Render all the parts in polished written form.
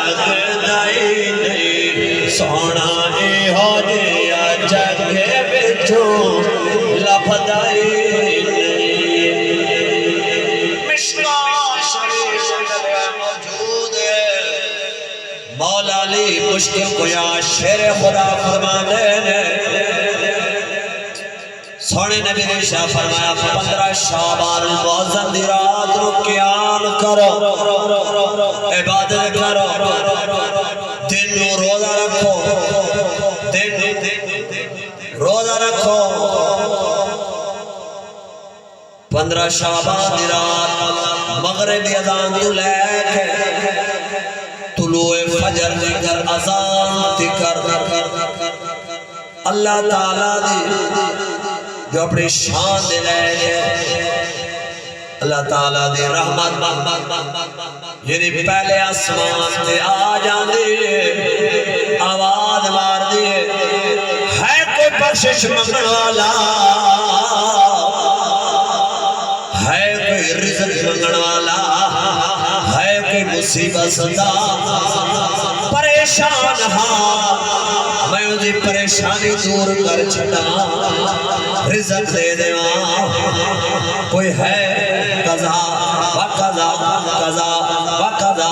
لگدائی نہیں سونا اے ہو جیا جگہ بچوں لفدائی نہیں مشکا شریف موجود ہے مولا علی مشکل کو یا شیر خدا فرمانے نے سونے نبی نے شاہ فرمایا 15 شعبان المعظم دی رات رو قیام کرو عبادت کرو دن نو روزہ رکھو دن روزہ رکھو 15 شعبان دی رات مغرب اذان تو لے کے طلوع فجر کر اذان کر اللہ تعالیٰ دی جو اپنی شان دے لے اللہ تعالیٰ دی رحمت جنہی پہلے آسمان دے آ جان دیئے آواز مار دیئے ہے کوئی بخشش منگن والا ہے کوئی رزق منگن والا ہے کوئی مصیبت صدا پریشان ہاں میں اسی پریشانی دور کر چھڑا رزق دے دیواں کوئی ہے قضا وقضا قضا وقضا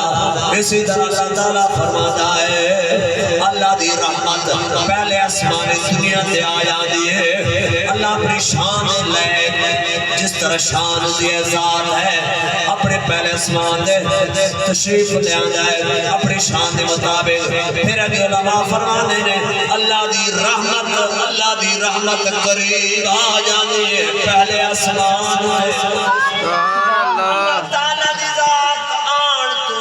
اسی طرح اللہ تعالیٰ فرماتا ہے اللہ دی رحمت پہلے آسمان دنیا تے آیا دیئے اللہ اپنی شان لے جس طرح شان دیئے ذات ہے اپنے پہلے آسمان دے تشریف لے آندا ہے اپنی شان دے مطابق پھر اگے علماء فرمانے نے اللہ دی رحمت قریب آ جانے پہلے آسمان اللہ تعالیٰ دی ذات آن تو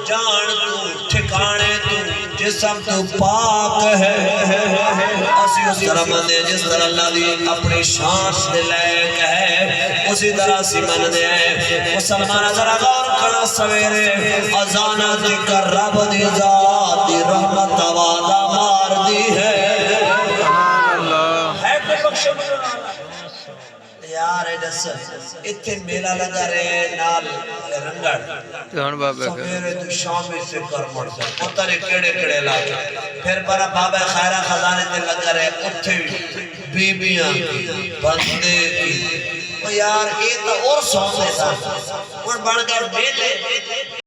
جان تو ٹھکانے تو جسم تو پاک ہے اسی اس طرح مندے جس طرح اللہ دی اپنی شان دے لائق ہے اسی طرح سی مندے ہیں مسلمان ذرا غور کرنا سویرے اذانہ ذکر رب دی ذات دی رحمت آوازہ مار دی ہے یار ایڈس اتھے میلہ لگا رہے نال رنگڑ سویرے تو شامی سے کر مرسا اترے کڑے کڑے لاکے پھر برا بابا خیرہ خزانے تے لگا رہے اتھے بیبیاں بندے کی یار یہ تو اور سونے تھا اور بڑھ گئے میلے